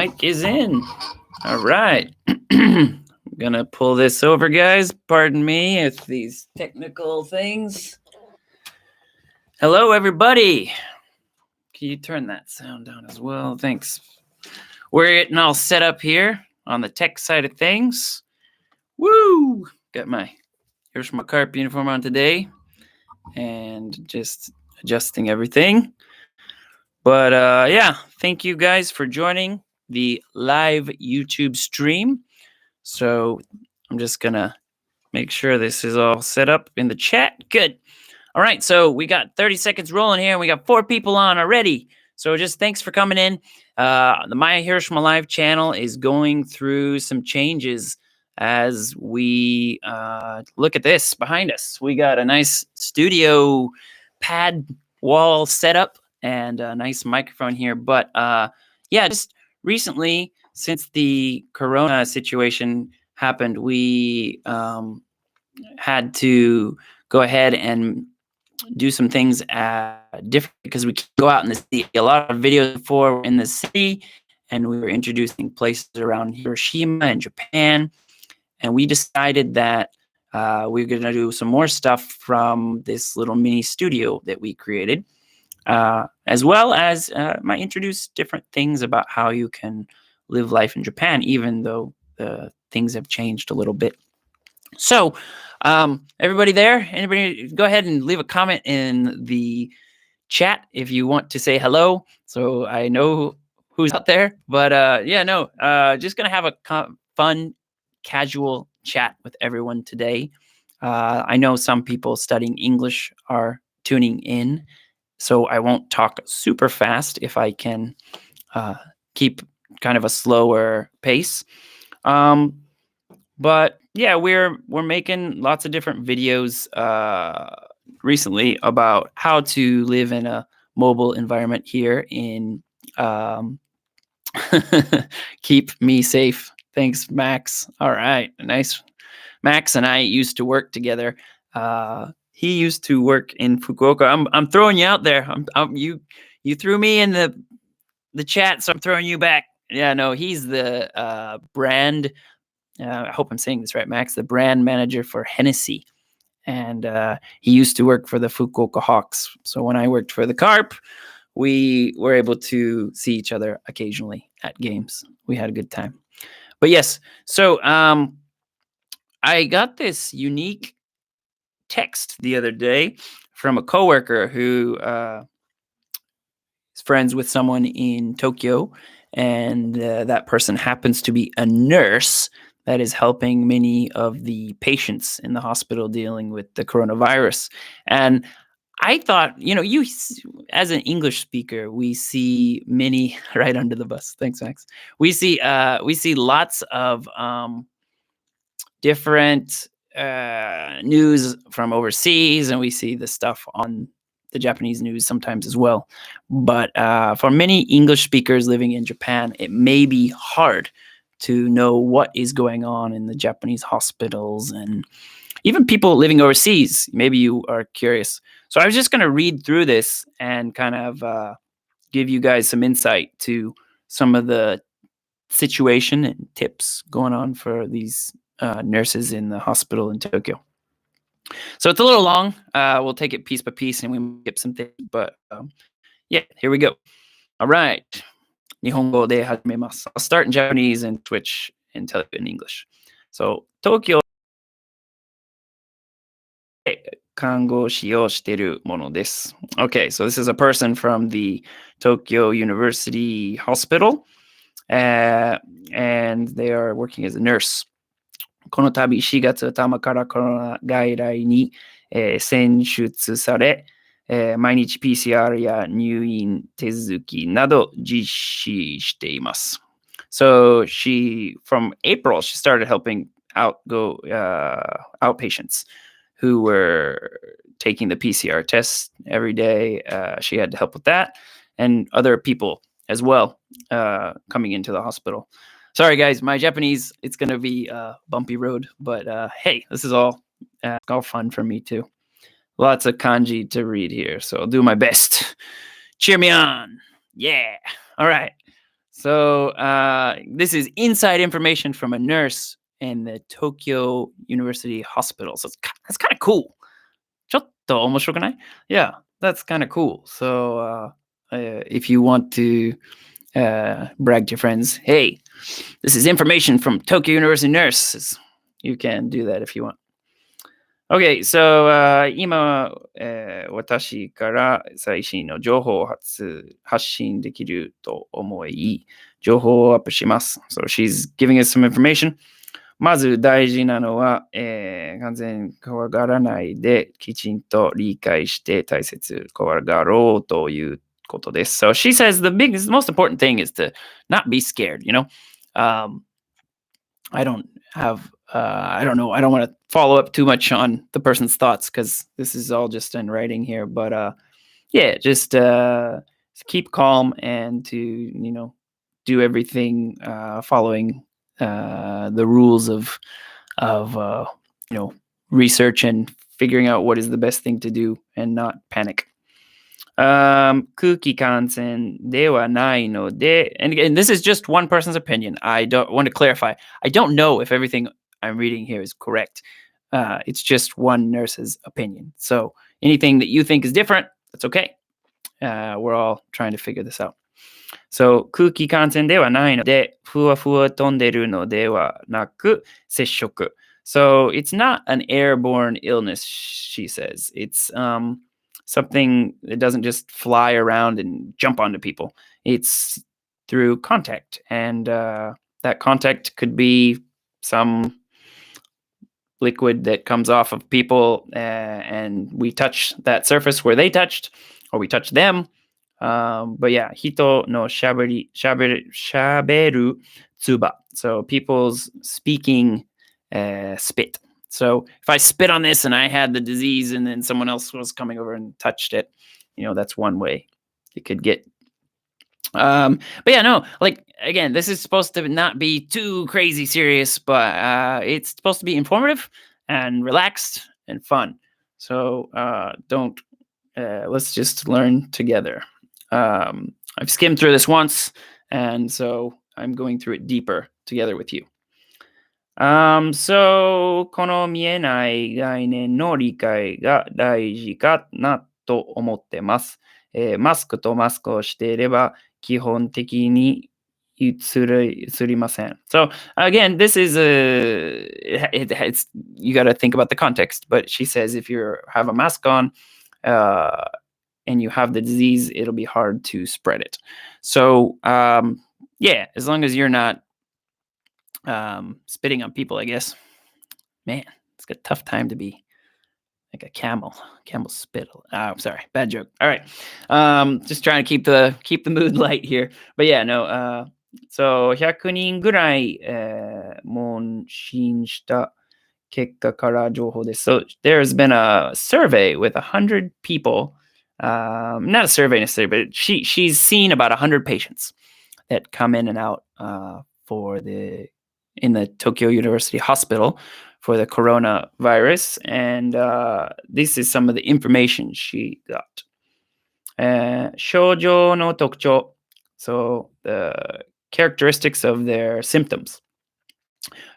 mic is in. All right. I'm gonna pull this over, guys. Pardon me if these technical things. Hello, everybody. Can you turn that sound down as well? Thanks. We're getting all set up here on the tech side of things. Woo! Here's my carp uniform on today, and just adjusting everything. But yeah, thank you guys for joining the live YouTube stream. So I'm just gonna make sure this is all set up in the chat. Good. All right, so we got 30 seconds rolling here, and we got 4 people on already. So just thanks for coming in. The My Hiroshima Live channel is going through some changes as we look at this behind us. We got a nice studio pad wall setup and a nice microphone here. But yeah, just recently, since the Corona situation happened, we had to go ahead and do some things different because we can't go out in the city. A lot of videos before were in the city, and we were introducing places around Hiroshima and Japan. And we decided that we were going to do some more stuff from this little mini studio that we created, as well as might introduce different things about how you can live life in Japan, even though things have changed a little bit. So, everybody there, anybody, go ahead and leave a comment in the chat if you want to say hello, so I know who's out there. But yeah, no, just gonna have a fun, casual chat with everyone today. I know some people studying English are tuning in, so I won't talk super fast if I can keep kind of a slower pace. But yeah, we're making lots of different videos recently about how to live in a mobile environment here in keep me safe. Thanks, Max. All right, nice. Max and I used to work together. He used to work in Fukuoka. I'm throwing you out there. You threw me in the chat, so I'm throwing you back. Yeah, no, he's the brand. I hope I'm saying this right, Max, the brand manager for Hennessy. And he used to work for the Fukuoka Hawks. So when I worked for the Carp, we were able to see each other occasionally at games. We had a good time. But yes, so I got this unique text the other day from a coworker who is friends with someone in Tokyo. And that person happens to be a nurse that is helping many of the patients in the hospital dealing with the coronavirus. And I thought, you as an English speaker, we see many right under the bus. Thanks, Max. We see lots of different news from overseas, and we see the stuff on the Japanese news sometimes as well. But for many English speakers living in Japan, it may be hard to know what is going on in the Japanese hospitals, and even people living overseas. Maybe you are curious. So I was just going to read through this and kind of give you guys some insight to some of the situation and tips going on for these nurses in the hospital in Tokyo. So it's a little long. We'll take it piece by piece and we skip some things. But yeah, here we go. All right. Nihongo de hajimemasu. I'll start in Japanese and switch and tell you in English. So, Tokyo 看護師をしているものです。Okay, so this is a person from the Tokyo University Hospital, and they are working as a nurse. この度4月頭からコロナ外来に、選出され、毎日 PCR や入院手続きなど実施しています。So from April, she started helping outpatients who were taking the PCR test every day. She had to help with that, and other people as well coming into the hospital. Sorry, guys, my Japanese, it's going to be a bumpy road, but hey, this is all fun for me too. Lots of kanji to read here, so I'll do my best. Cheer me on. Yeah. All right. So this is inside information from a nurse in the Tokyo University Hospital. So that's kind of cool. ちょっと面白くない? Yeah, that's kind of cool. So if you want to brag to your friends, hey, this is information from Tokyo University nurses. You can do that if you want. Okay, so 今、私から最新の情報を発信できると思い、情報をアップします。So she's giving us some information. まず大事なのは、完全怖がらないできちんと理解して大切怖がろうということです。So she says the most important thing is to not be scared, you know? I don't have I don't know. I don't want to follow up too much on the person's thoughts because this is all just in writing here. But yeah, just keep calm and to do everything following the rules of research and figuring out what is the best thing to do and not panic. 空気感染ではないので and again, this is just one person's opinion. I don't want to clarify. I don't know if everything I'm reading here is correct. It's just one nurse's opinion. So anything that you think is different, that's okay. We're all trying to figure this out. So 空気感染ではないので、ふわふわ飛んでるのではなく、接触. So it's not an airborne illness, she says. It's something that doesn't just fly around and jump onto people. It's through contact. And that contact could be some liquid that comes off of people and we touch that surface where they touched, or we touch them. But yeah, hito no shaberu tsuba. So people's speaking spit. So if I spit on this and I had the disease and then someone else was coming over and touched it, that's one way it could get. But yeah, no, like again, this is supposed to not be too crazy serious, but it's supposed to be informative and relaxed and fun. So let's just learn together. I've skimmed through this once, and so I'm going through it deeper together with you. So この見えない概念の理解が大事かなと思ってます。マスクとマスクをしていれば基本的に映りません。So again, this is it's you got to think about the context, but she says if you have a mask on and you have the disease, it'll be hard to spread it. So yeah, as long as you're not spitting on people, I guess. Man, it's a tough time to be like a camel. Camel spit. I'm sorry, bad joke. All right, just trying to keep the mood light here. But yeah, no. So 100人ぐらい、問診した結果から情報です。So there's been a survey with 100 people. Not a survey necessarily, but she's seen about 100 patients that come in and out in the Tokyo University Hospital for the coronavirus. And this is some of the information she got. 症状の特徴. So the characteristics of their symptoms.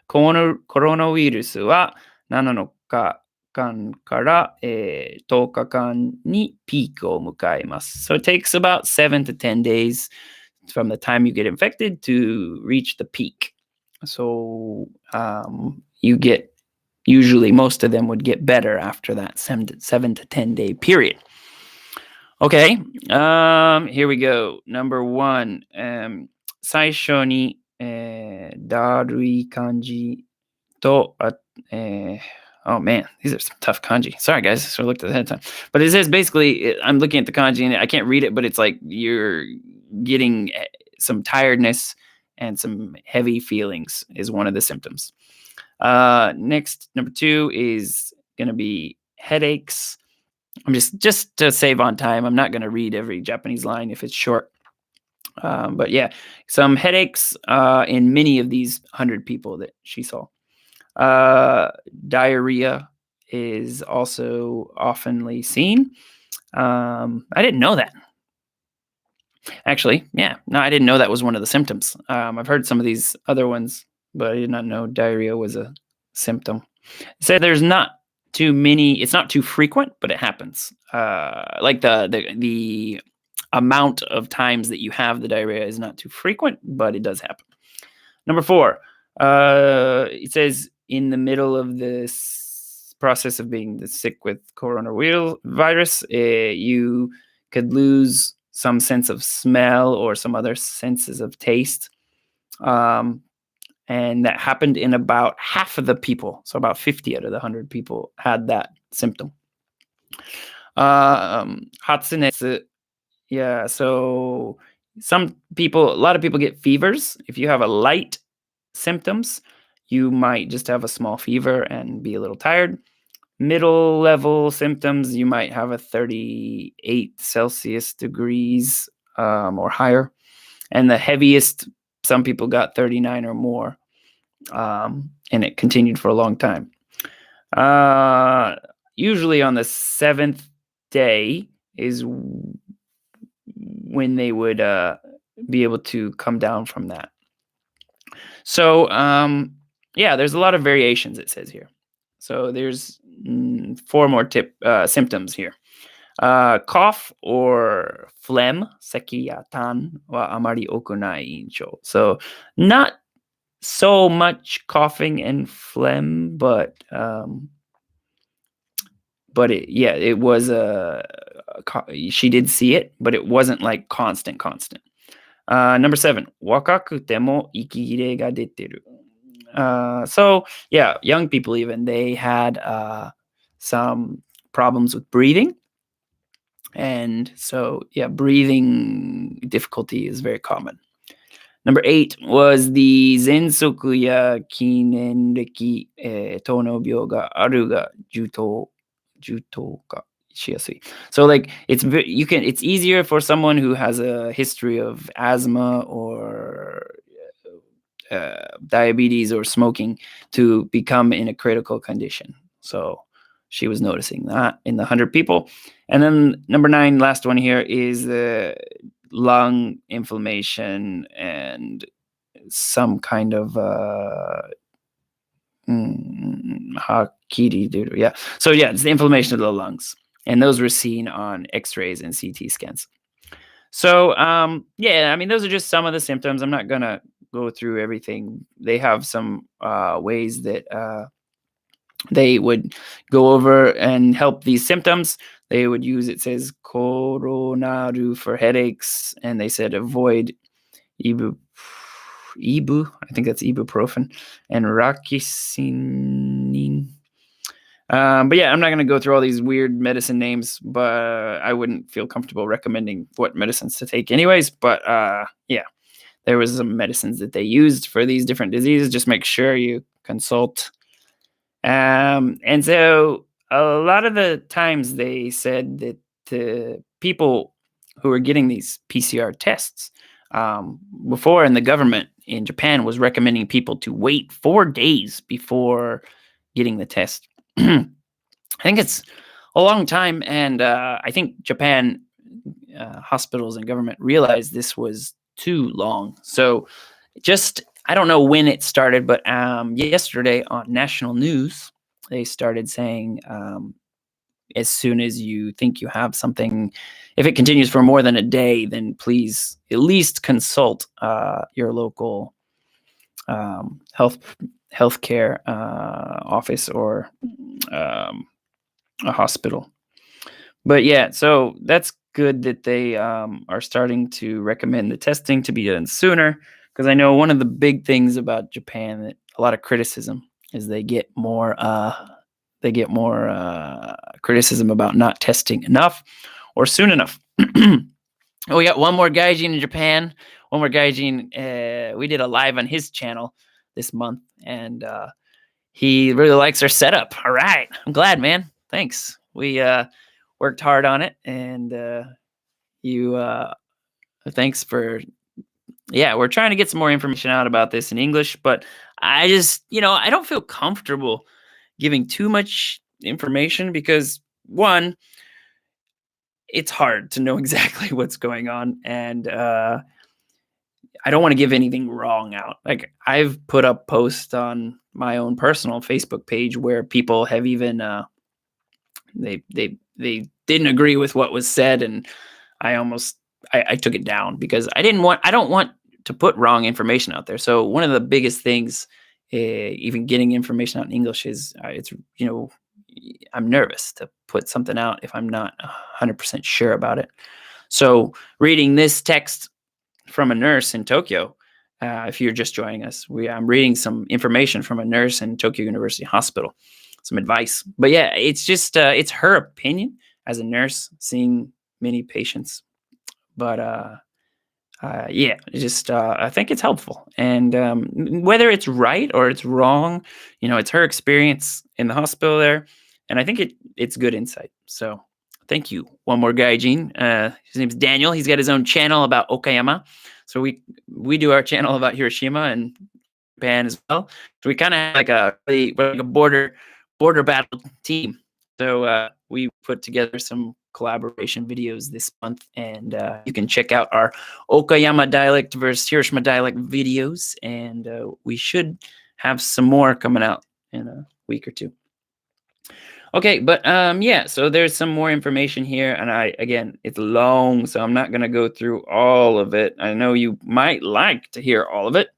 コロナウイルスは7日間から、10日間にピークを迎えます。So it takes about 7 to 10 days from the time you get infected to reach the peak. So usually most of them would get better after that 7 to 10 day period. Okay, here we go. Number 1, 最初に、だるい感じと、oh man, these are some tough kanji. Sorry, guys. So I looked at ahead of time. But it says basically, I'm looking at the kanji and I can't read it, but it's like you're getting some tiredness and some heavy feelings is one of the symptoms. Next, number 2 is going to be headaches. I'm just to save on time, I'm not going to read every Japanese line if it's short. But yeah, some headaches in many of these 100 people that she saw. Diarrhea is also oftenly seen. I didn't know that. Actually, yeah. No, I didn't know that was one of the symptoms. I've heard some of these other ones, but I did not know diarrhea was a symptom. Say there's not too many. It's not too frequent, but it happens. Like the amount of times that you have the diarrhea is not too frequent, but it does happen. Number 4, it says in the middle of this process of being sick with coronavirus, you could lose some sense of smell or some other senses of taste. And that happened in about half of the people. So about 50 out of the 100 people had that symptom. Hatsunetsu. Yeah, so a lot of people get fevers. If you have a light symptoms, you might just have a small fever and be a little tired. Middle level symptoms, you might have a 38 Celsius degrees or higher. And the heaviest, some people got 39 or more. And it continued for a long time. Usually on the 7th day is when they would be able to come down from that. So, yeah, there's a lot of variations, it says here. So there's 4 more symptoms here. Cough or phlegm, seki ya tan wa amari oku nai inshou. So not so much coughing and phlegm, but it was she did see it, but it wasn't like constant. Number 7, wakakute mo ikigire ga deteru. So yeah, young people even, they had some problems with breathing. And so yeah, breathing difficulty is very common. Number 8 was the zensoku ya kinenreki tono byou ga aru ga juto ka shiyasui. So like it's easier for someone who has a history of asthma or diabetes or smoking to become in a critical condition. So she was noticing that in the 100 people. And then number 9, last one here, is the lung inflammation and some kind of hakiri. Yeah. So yeah, it's the inflammation of the lungs. And those were seen on x-rays and CT scans. So yeah, I mean, those are just some of the symptoms. I'm not gonna go through everything. They have some ways that they would go over and help these symptoms. They would use, it says koronaru for headaches, and they said avoid ibu, I think that's ibuprofen, and rakisinin. But yeah, I'm not going to go through all these weird medicine names, but I wouldn't feel comfortable recommending what medicines to take anyways. But yeah, there was some medicines that they used for these different diseases. Just make sure you consult. And so a lot of the times they said that the people who were getting these PCR tests before, and the government in Japan was recommending people to wait 4 days before getting the test. I think it's a long time, and I think Japan hospitals and government realized this was too long. So I don't know when it started, but yesterday on national news, they started saying as soon as you think you have something, if it continues for more than a day, then please at least consult your local healthcare office or a hospital. But yeah, so that's good that they are starting to recommend the testing to be done sooner, because I know one of the big things about Japan, that a lot of criticism, is they get more criticism about not testing enough or soon enough. We got one more gaijin in Japan. One more gaijin. We did a live on his channel this month, and he really likes our setup. All right, I'm glad, man. Thanks. We worked hard on it, and thanks for. Yeah, we're trying to get some more information out about this in English, but I just, I don't feel comfortable giving too much information because, one, it's hard to know exactly what's going on, and I don't want to give anything wrong out. Like, I've put up posts on my own personal Facebook page where people have even they didn't agree with what was said, and I almost I took it down because I don't want to put wrong information out there. So one of the biggest things, even getting information out in English, is it's I'm nervous to put something out if I'm not 100% sure about it. So reading this text from a nurse in Tokyo. If you're just joining us, I'm reading some information from a nurse in Tokyo University Hospital, some advice. But yeah, it's just it's her opinion as a nurse seeing many patients. But yeah, just I think it's helpful, and whether it's right or it's wrong, it's her experience in the hospital there, and I think it's good insight. So thank you. One more guy, Gene. His name's Daniel. He's got his own channel about Okayama. So we do our channel about Hiroshima and Japan as well. So we kind of have we're like a border battle team. So we put together some collaboration videos this month, and you can check out our Okayama dialect versus Hiroshima dialect videos, and we should have some more coming out in a week or two. Okay, but yeah, so there's some more information here, and again, it's long, so I'm not gonna go through all of it. I know you might like to hear all of it,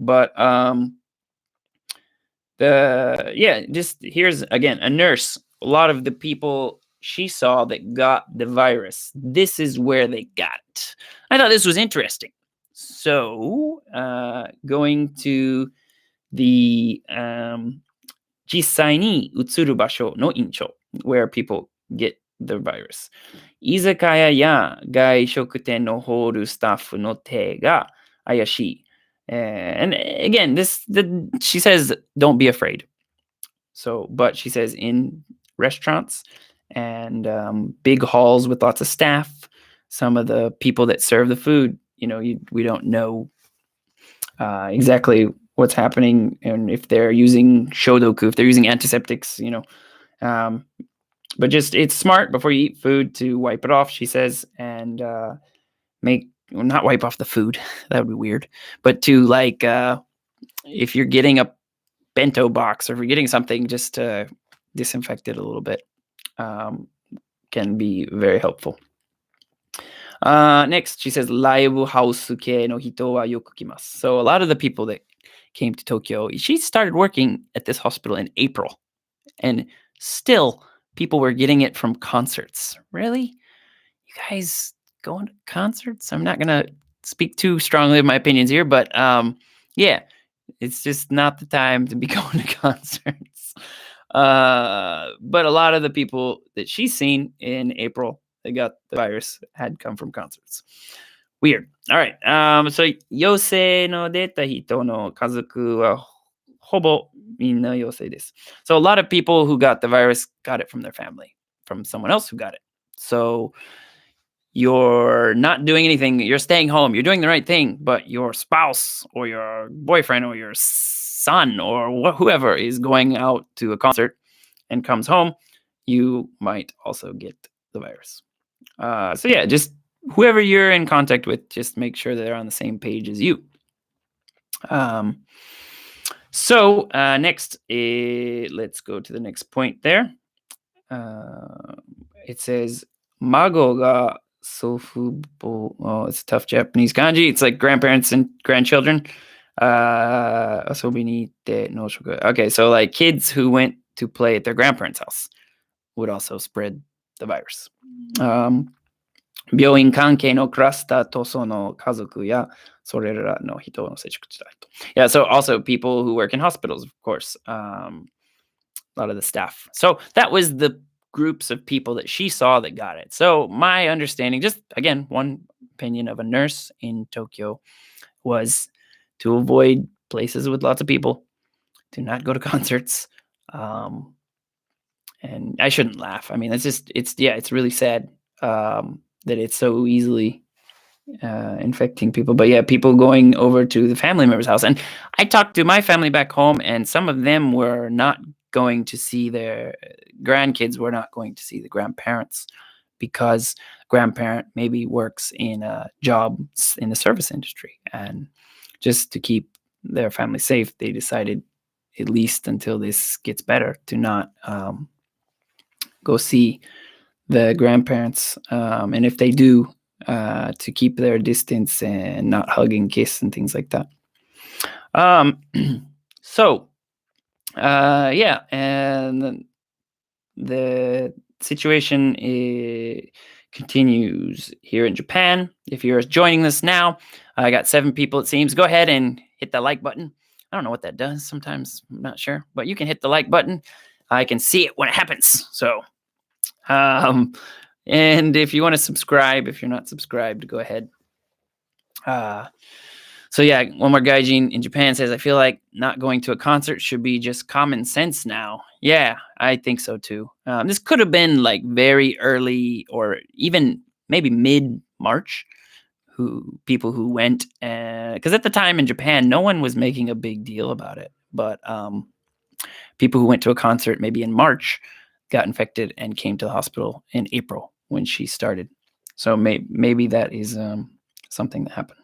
but just here's again a nurse. A lot of the people she saw that got the virus, this is where they got it. I thought this was interesting. So going to the 実際に移る場所の印象 where people get the virus. 居酒屋や外食店のホールスタッフの手が怪しい。And again, she says, don't be afraid. So, but she says in restaurants and big halls with lots of staff, some of the people that serve the food, we don't know exactly what's happening, and if they're using shodoku, if they're using antiseptics, but just it's smart before you eat food to wipe it off, she says, and not wipe off the food. That would be weird. But to if you're getting a bento box or if you're getting something, just to disinfect it a little bit can be very helpful. Next, she says, ライブハウス系の人はよく来ます. So a lot of the people that came to Tokyo, she started working at this hospital in April, and still people were getting it from concerts. Really? You guys going to concerts? I'm not going to speak too strongly of my opinions here, but yeah, it's just not the time to be going to concerts. But a lot of the people that she's seen in April that got the virus had come from concerts. Weird. All right. So 陽性の出た人の家族はほぼみんな陽性です. So a lot of people who got the virus got it from their family, from someone else who got it. So you're not doing anything. You're staying home. You're doing the right thing, but your spouse or your boyfriend or your son or whoever is going out to a concert and comes home, you might also get the virus. So yeah, just whoever you're in contact with, just make sure that they're on the same page as you. So next, let's go to the next point there. It says, Mago ga sofubo. Oh, it's a tough Japanese kanji. It's like grandparents and grandchildren. Okay, so like kids who went to play at their grandparents' house would also spread the virus. 病院関係のクラスターとその家族やそれらの人の接触地帯と。Yeah, so also people who work in hospitals, of course. A lot of the staff. So that was the groups of people that she saw that got it. So my understanding, just again, one opinion of a nurse in Tokyo, was to avoid places with lots of people, to not go to concerts. And I shouldn't laugh. I mean, it's really sad that it's so easily infecting people. But yeah, people going over to the family member's house. And I talked to my family back home, and some of them were not going to see their grandkids, were not going to see the grandparents because grandparent maybe works in a job in the service industry, and just to keep their family safe, they decided, at least until this gets better, to not go see the grandparents, and if they do, to keep their distance and not hug and kiss and things like that. So yeah, and then the situation continues here in Japan. If you're joining us now, I got 7 people, it seems. Go ahead and hit the like button. I don't know what that does sometimes. I'm not sure, but you can hit the like button. I can see it when it happens. So, and if you want to subscribe, if you're not subscribed, go ahead. So yeah, one more gaijin in Japan says, I feel like not going to a concert should be just common sense now. Yeah, I think so too. This could have been like very early or even maybe mid-March, people who went, because at the time in Japan, no one was making a big deal about it. But people who went to a concert maybe in March got infected and came to the hospital in April when she started. So maybe that is something that happened.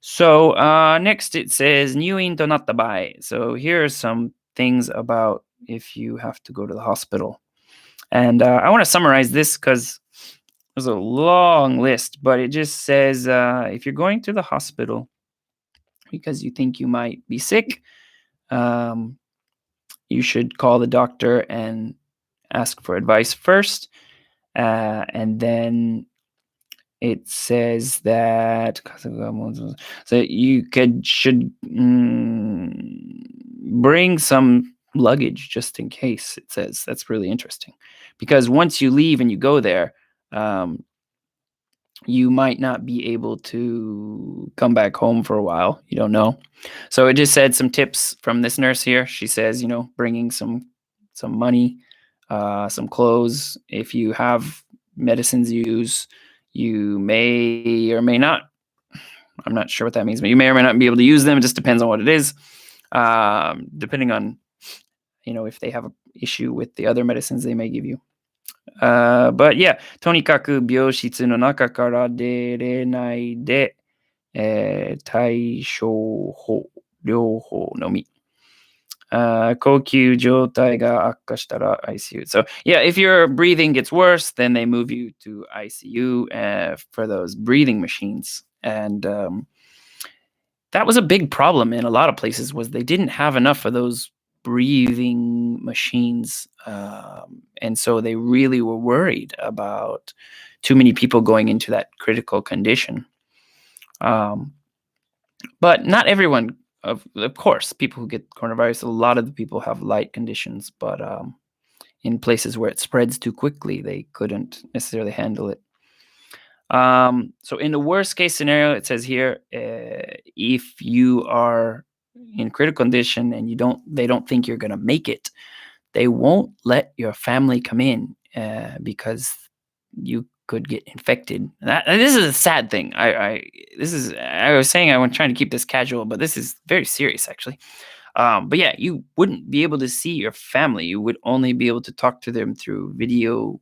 So next it says "入院となった場合." So here are some things about if you have to go to the hospital. And I want to summarize this because there's a long list, but it just says if you're going to the hospital because you think you might be sick, you should call the doctor and ask for advice first. And then it says that so you should bring some luggage just in case. It says that's really interesting because once you leave and you go there, you might not be able to come back home for a while. You don't know. So it just said some tips from this nurse here. She says, bringing some money, some clothes. If you have medicines you use, you may or may not. I'm not sure what that means, but you may or may not be able to use them. It just depends on what it is. Depending on, if they have an issue with the other medicines they may give you. But yeah, とにかく病室の中から出れないで、対処法、療法のみ。呼吸状態が悪化したら ICU. So yeah, if your breathing gets worse, then they move you to ICU for those breathing machines. And that was a big problem in a lot of places, was they didn't have enough of those breathing machines. And so they really were worried about too many people going into that critical condition. But not everyone, of course, people who get coronavirus, a lot of the people have light conditions, but in places where it spreads too quickly, they couldn't necessarily handle it. So in the worst case scenario, it says here, if you are in critical condition and they don't think you're going to make it, they won't let your family come in because you could get infected. This is a sad thing. I was saying I was trying to keep this casual, but this is very serious actually. But yeah, you wouldn't be able to see your family. You would only be able to talk to them through video,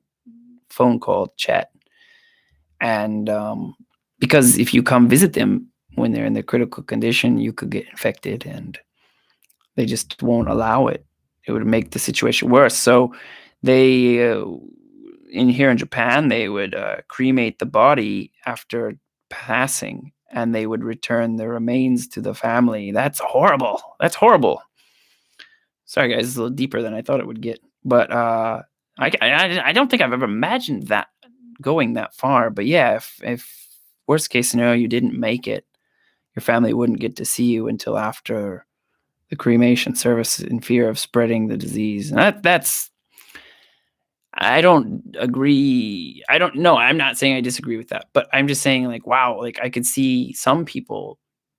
phone call, chat. And because if you come visit them when they're in the critical condition, you could get infected, and they just won't allow it. It would make the situation worse. So they, here in Japan, they would cremate the body after passing, and they would return the remains to the family. That's horrible. That's horrible. Sorry, guys, it's a little deeper than I thought it would get. But I don't think I've ever imagined that going that far. But yeah, if worst case scenario you didn't make it, your family wouldn't get to see you until after the cremation service in fear of spreading the disease. And that's I don't agree. I don't know. I'm not saying I disagree with that, but I'm just saying, like, wow, like I could see some people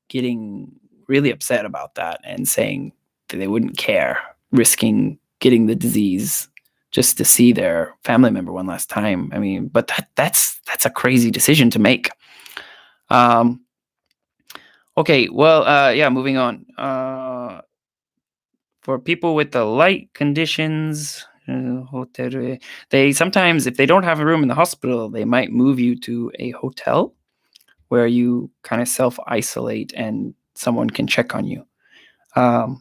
getting really upset about that and saying that they wouldn't care, risking getting the disease just to see their family member one last time. I mean, but that's a crazy decision to make. Okay, well, yeah, moving on. For people with the light conditions, hotel. They sometimes, if they don't have a room in the hospital, they might move you to a hotel where you kind of self-isolate and someone can check on you.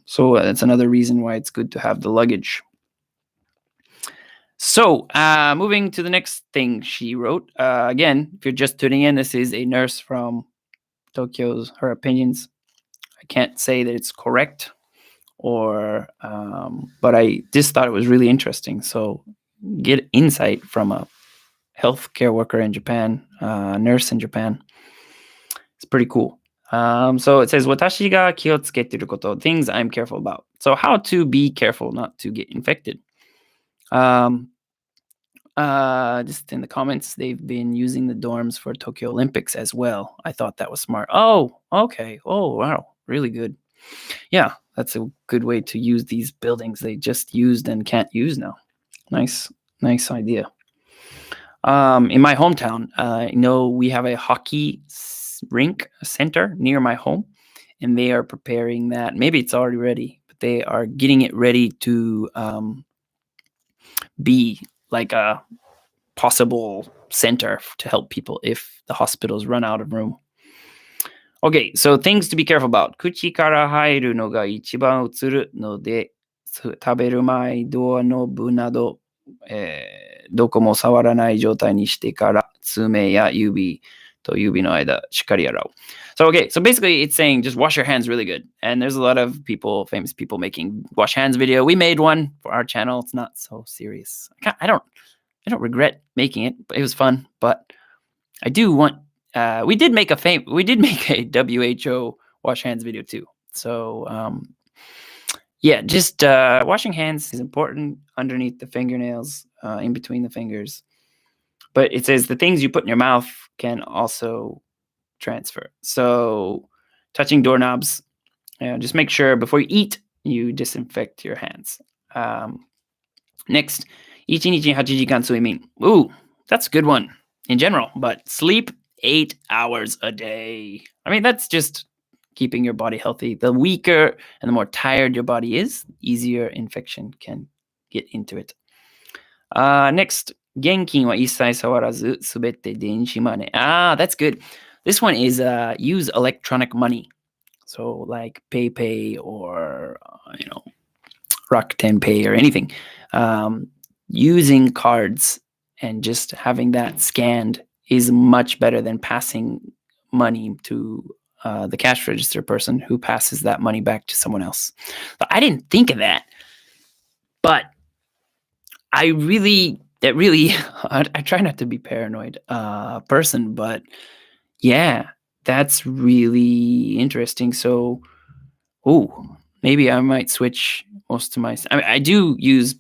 So that's another reason why it's good to have the luggage. So moving to the next thing she wrote. Again, if you're just tuning in, this is a nurse from Tokyo's, her opinions. I can't say that it's correct, but I just thought it was really interesting. So get insight from a healthcare worker in Japan, nurse in Japan. It's pretty cool. So it says, 私が気をつけてること, things I'm careful about. So how to be careful not to get infected. Just in the comments, they've been using the dorms for Tokyo Olympics as well. I thought that was smart. Oh, okay. Oh, wow. Really good. Yeah, that's a good way to use these buildings they just used and can't use now. Nice idea. In my hometown, we have a hockey rink center near my home, and they are preparing that. Maybe it's already ready, but they are getting it ready to be like a possible center to help people if the hospitals run out of room. Okay, so things to be careful about. 口から入るのが一番映るので、食べる前、ドアノブなど、どこも触らない状態にしてから、爪や指と指の間、しっかり洗う。So, okay, so basically it's saying just wash your hands really good. And there's a lot of people, famous people making wash hands video. We made one for our channel. It's not so serious. I don't regret making it, but it was fun. But I do want, we did make a WHO wash hands video too. So, yeah, just washing hands is important underneath the fingernails, in between the fingers. But it says the things you put in your mouth can also transfer. So touching doorknobs, just make sure before you eat, you disinfect your hands. Next, 1日に8時間睡眠. Ooh, that's a good one in general, but sleep 8 hours a day. I mean, that's just keeping your body healthy. The weaker and the more tired your body is, easier infection can get into it. Next, 現金は一切触らず、すべて電子マネー. That's good. This one is use electronic money. So like PayPay or, Rakuten Pay or anything. Using cards and just having that scanned is much better than passing money to the cash register person who passes that money back to someone else. But I didn't think of that. But I try not to be paranoid person, but yeah, that's really interesting. So, maybe I might switch most of I do use,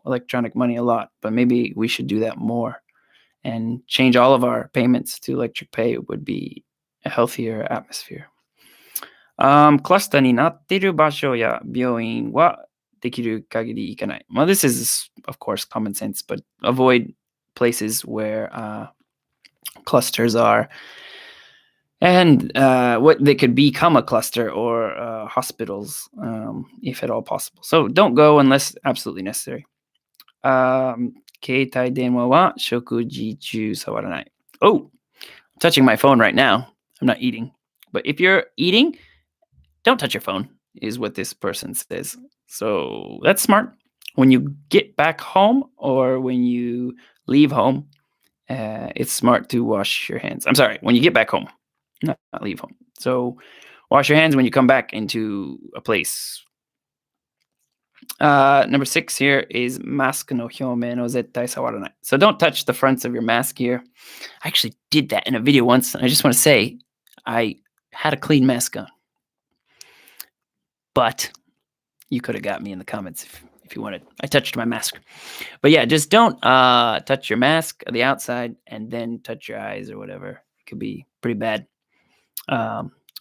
electronic money a lot, but maybe we should do that more and change all of our payments to electric pay. Would be a healthier atmosphere. クラスターになっている場所や病院はできる限り行かない。Well, this is, of course, common sense, but avoid places where clusters are and what they could become a cluster or hospitals, if at all possible. So don't go unless absolutely necessary. 携帯電話は食事中触らない. Oh, I'm touching my phone right now. I'm not eating. But if you're eating, don't touch your phone, is what this person says. So that's smart. When you get back home or when you leave home, it's smart to wash your hands. I'm sorry, when you get back home, not leave home. So wash your hands when you come back into a place. Number 6 here is mask no hyoumen o zettai sawaranai. So don't touch the fronts of your mask here. I actually did that in a video once, and I just want to say I had a clean mask on. But you could have got me in the comments if you wanted. I touched my mask. But yeah, just don't touch your mask on the outside and then touch your eyes or whatever. It could be pretty bad.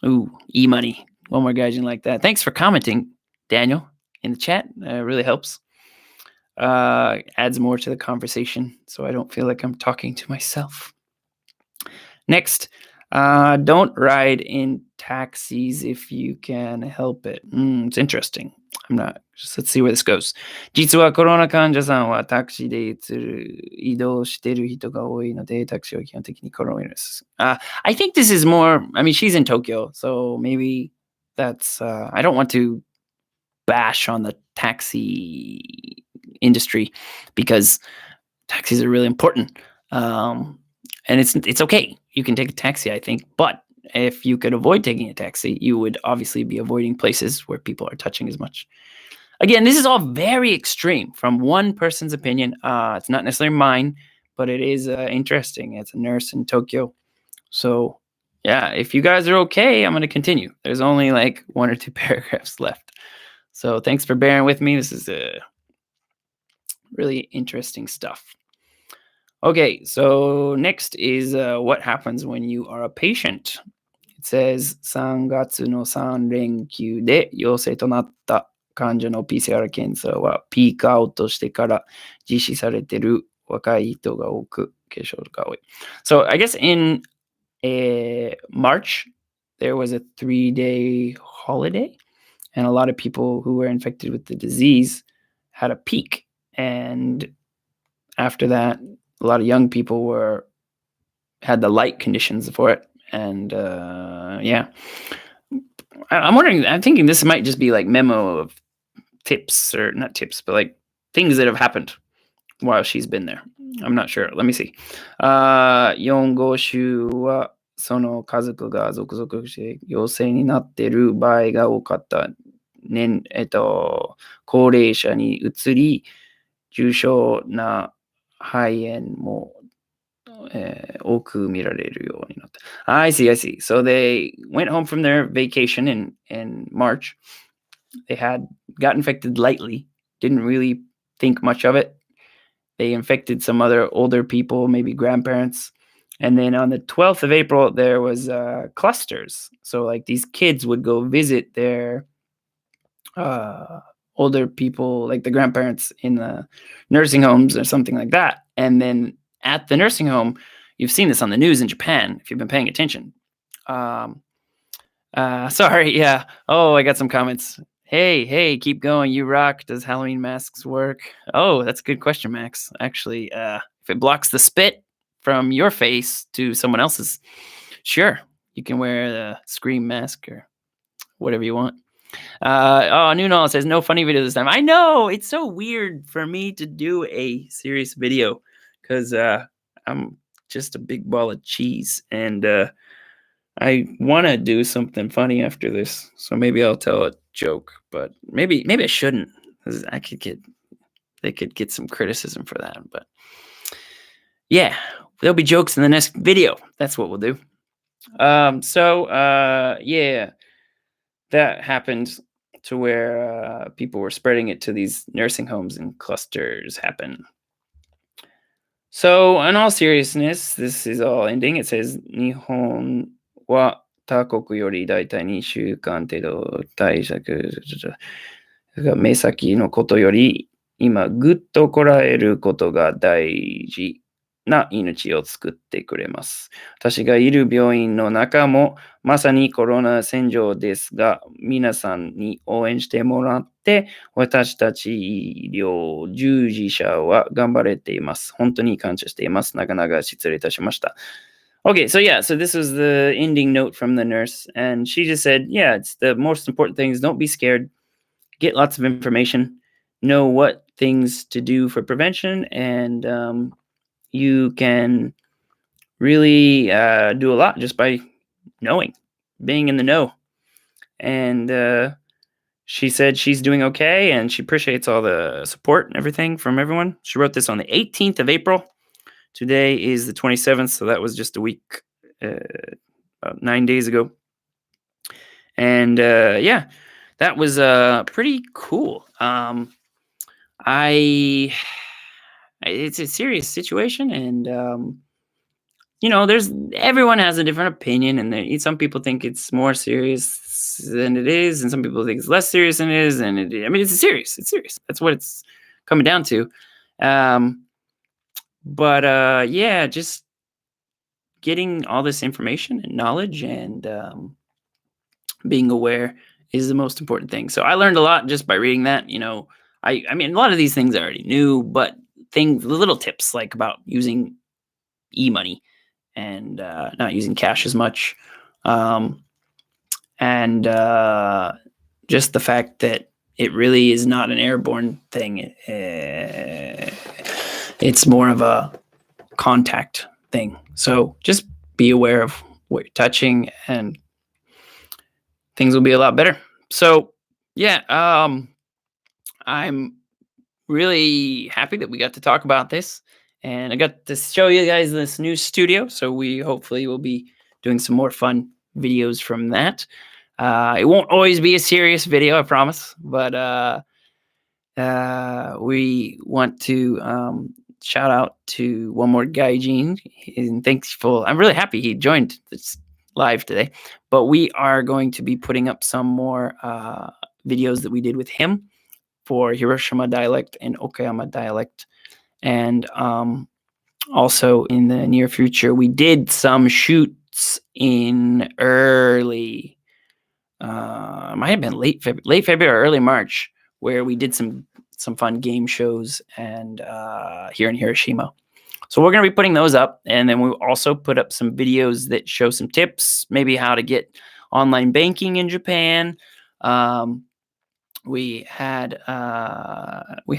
E-money. One more guy's like that. Thanks for commenting, Daniel, in the chat. It really helps. Adds more to the conversation so I don't feel like I'm talking to myself. Next, Don't ride in taxis if you can help it. It's interesting. Let's see where this goes. 実はコロナ患者さんはタクシーで移動してる人が多いので、タクシーは基本的にコロナウイルス。I think this is more, I mean, she's in Tokyo, so maybe that's, I don't want to bash on the taxi industry because taxis are really important. And it's okay. You can take a taxi, I think. But if you could avoid taking a taxi, you would obviously be avoiding places where people are touching as much. Again, this is all very extreme from one person's opinion. It's not necessarily mine, but it is interesting. It's a nurse in Tokyo. So, yeah, if you guys are okay, I'm going to continue. There's only like 1 or 2 paragraphs left. So, thanks for bearing with me. This is really interesting stuff. Okay, so next is what happens when you are a patient. It says 3月の3連休で陽性となった患者の PCR 検査はピークアウトしてから実施されている若い人が多く、軽症が多い。So I guess in March, there was a 3-day holiday, and a lot of people who were infected with the disease had a peak. And after that, a lot of young people had the light conditions for it. And yeah, I'm wondering, I'm thinking this might just be like memo of tips, or not tips, but like things that have happened while she's been there. I'm not sure. Let me see. 4号週はその家族が続々して陽性になっている場合が多かった。高齢者に移り、重症な肺炎も多く見られるようになった。I see. So they went home from their vacation in March. They got infected lightly, didn't really think much of it. They infected some other older people, maybe grandparents. And then on the 12th of April, there was clusters. So like these kids would go visit their older people, like the grandparents in the nursing homes or something like that. And then at the nursing home, you've seen this on the news in Japan, if you've been paying attention. Sorry, yeah. Oh, I got some comments. Hey, keep going. You rock. Does Halloween masks work? Oh, that's a good question, Max. Actually, if it blocks the spit from your face to someone else's, sure, you can wear the scream mask or whatever you want. Nunal says, no funny video this time. I know, it's so weird for me to do a serious video because I'm just a big ball of cheese, and I want to do something funny after this, so maybe I'll tell a joke, but maybe I shouldn't, because they could get some criticism for that. But yeah, there'll be jokes in the next video. That's what we'll do. Yeah, that happened to where people were spreading it to these nursing homes, and clusters happen. So, in all seriousness, this is all ending. It says, 日本は他国よりだいたい2週間程度対策が目先のことより今ぐっとこらえることが大事な命を作ってくれます。私がいる病院の中もまさにコロナ戦場ですが、皆さんに応援してもらって私たち医療従事者は頑張れています。本当に感謝しています。なかなか失礼いたしました。Okay, so this was the ending note from the nurse, and she just said, yeah, it's the most important thing is don't be scared, get lots of information, know what things to do for prevention, and you can really do a lot just by knowing, being in the know. And she said she's doing okay, and she appreciates all the support and everything from everyone. She wrote this on the 18th of April. Today is the 27th, so that was just a week, about 9 days ago. And yeah, that was pretty cool. It's a serious situation, and everyone has a different opinion, and some people think it's more serious than it is, and some people think it's less serious than it is, and it's serious. That's what it's coming down to. But yeah, just getting all this information and knowledge and being aware is the most important thing. So I learned a lot just by reading that. I mean, a lot of these things I already knew, but the little tips like about using e-money and not using cash as much. And just the fact that it really is not an airborne thing. It's more of a contact thing. So just be aware of what you're touching and things will be a lot better. So yeah, I'm really happy that we got to talk about this, and I got to show you guys this new studio. So we hopefully will be doing some more fun videos from that. It won't always be a serious video, I promise, but we want to shout out to one more guy, Gene, and thankful. I'm really happy he joined this live today, but we are going to be putting up some more videos that we did with him for Hiroshima dialect and Okayama dialect. And also in the near future, we did some shoots in early, might have been late February or early March, where we did some fun game shows and here in Hiroshima. So we're going to be putting those up. And then we'll also put up some videos that show some tips, maybe how to get online banking in Japan. We have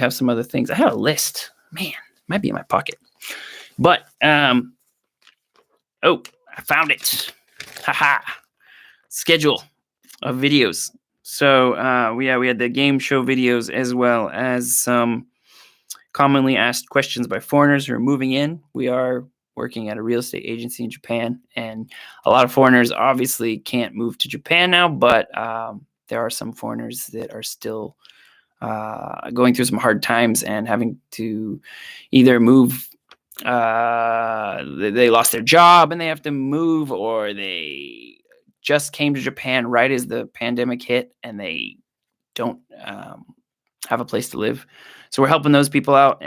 some other things. I had a list. Man, it might be in my pocket. But I found it. Haha. Schedule of videos. So we had the game show videos as well as some commonly asked questions by foreigners who are moving in. We are working at a real estate agency in Japan, and a lot of foreigners obviously can't move to Japan now, but there are some foreigners that are still going through some hard times and having to either move. They lost their job and they have to move, or they just came to Japan right as the pandemic hit and they don't have a place to live. So we're helping those people out.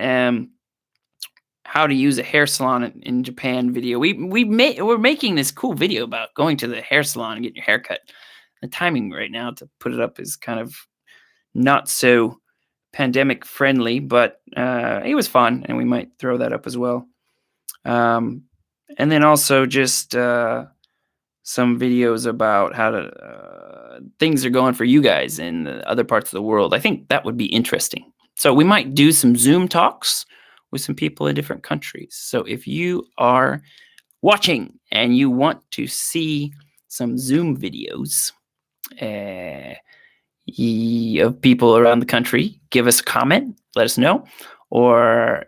How to use a hair salon in Japan video. We're making this cool video about going to the hair salon and getting your hair cut. The timing right now to put it up is kind of not so pandemic friendly, but it was fun, and we might throw that up as well. And then also just some videos about how to things are going for you guys in the other parts of the world. I think that would be interesting. So we might do some Zoom talks with some people in different countries. So if you are watching and you want to see some Zoom videos of people around the country, give us a comment, let us know. Or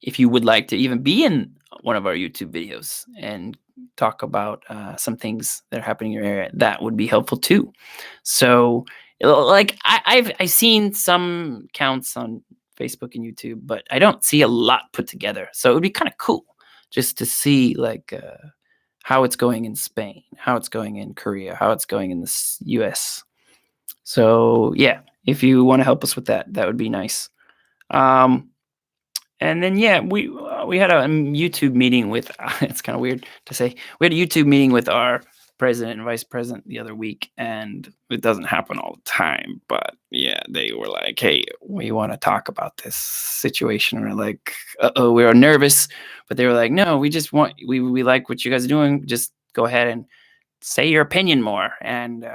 if you would like to even be in one of our YouTube videos and talk about some things that are happening in your area, that would be helpful too. So like I've seen some counts on Facebook and YouTube, but I don't see a lot put together. So it would be kind of cool just to see like how it's going in Spain, how it's going in Korea, how it's going in the US. So yeah, if you want to help us with that, that would be nice. And then yeah, we had a YouTube meeting with. It's kind of weird to say. We had a YouTube meeting with our president and vice president the other week, and it doesn't happen all the time. But yeah, they were like, "Hey, we want to talk about this situation." And we're like, "Uh-oh," we were nervous, but they were like, "No, we just want we like what you guys are doing. Just go ahead and say your opinion more." And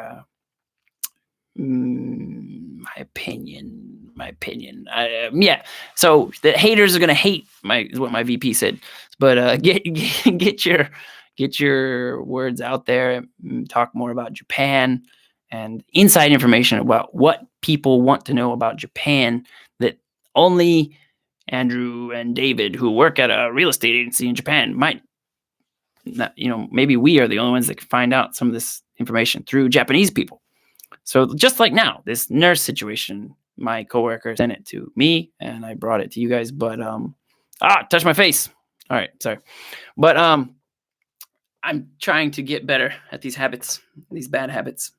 my opinion. Yeah. So the haters are gonna hate is what my VP said. But get your words out there. Talk more about Japan and inside information about what people want to know about Japan that only Andrew and David, who work at a real estate agency in Japan, might not. Maybe we are the only ones that can find out some of this information through Japanese people. So just like now, this nurse situation, my coworker sent it to me and I brought it to you guys, but touch my face. All right, sorry. But I'm trying to get better at these habits, these bad habits.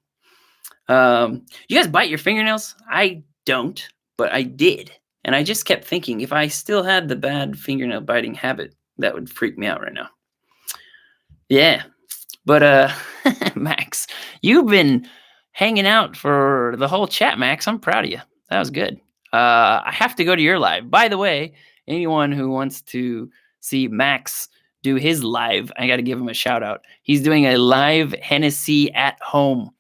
You guys bite your fingernails? I don't, but I did. And I just kept thinking if I still had the bad fingernail biting habit, that would freak me out right now. Yeah. But Max, you've been hanging out for the whole chat, Max. I'm proud of you. That was good. I have to go to your live. By the way, anyone who wants to see Max do his live, I got to give him a shout out. He's doing a live Hennessy at home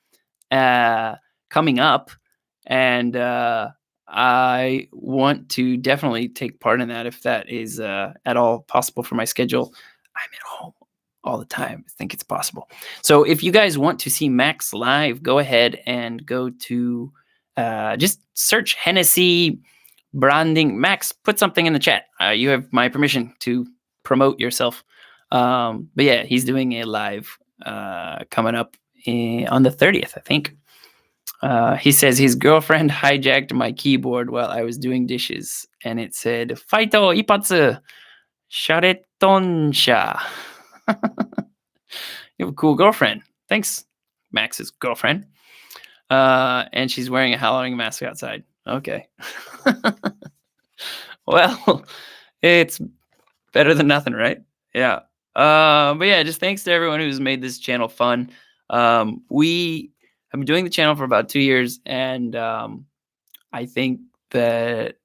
coming up, and I want to definitely take part in that if that is at all possible for my schedule. I'm at home all the time. I think it's possible. So if you guys want to see Max live, go ahead and go to just search Hennessy branding. Max, put something in the chat. You have my permission to promote yourself. But yeah, he's doing a live coming up on the 30th, I think. He says his girlfriend hijacked my keyboard while I was doing dishes, and it said "Faito ipatsu sharetonsha." You have a cool girlfriend. Thanks, Max's girlfriend. And she's wearing a Halloween mask outside. Okay. Well, it's better than nothing, right? Yeah. But yeah, just thanks to everyone who's made this channel fun. We have been doing the channel for about 2 years, and I think that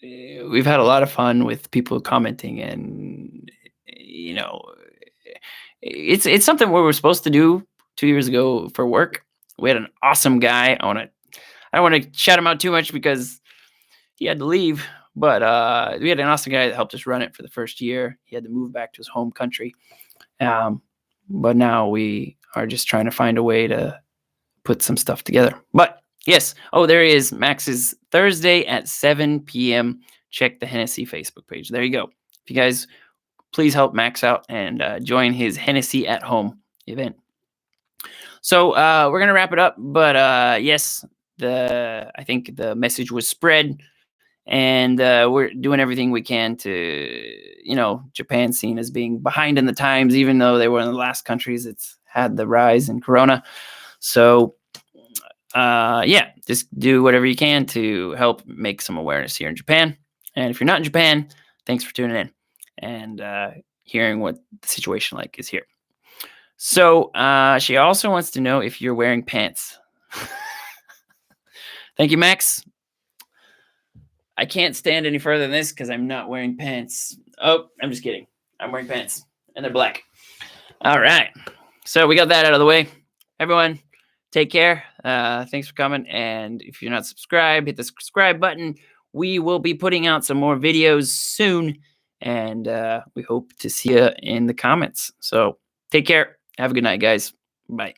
we've had a lot of fun with people commenting, and it's something we were supposed to do 2 years ago for work. We had an awesome guy. I don't want to shout him out too much because he had to leave, but we had an awesome guy that helped us run it for the first year. He had to move back to his home country. But now we are just trying to find a way to put some stuff together. But yes, there he is. Max's Thursday at 7 p.m. Check the Hennessy Facebook page. There you go. If you guys please help Max out and join his Hennessy at home event. So we're gonna wrap it up. But yes, I think the message was spread, and we're doing everything we can to, Japan seen as being behind in the times, even though they were one of the last countries that's had the rise in Corona. So yeah, just do whatever you can to help make some awareness here in Japan. And if you're not in Japan, thanks for tuning in and hearing what the situation like is here. So she also wants to know if you're wearing pants. Thank you, Max. I can't stand any further than this because I'm not wearing pants. Oh, I'm just kidding. I'm wearing pants, and they're black. All right. So we got that out of the way. Everyone, take care. Thanks for coming. And if you're not subscribed, hit the subscribe button. We will be putting out some more videos soon, and we hope to see you in the comments. So take care. Have a good night, guys. Bye.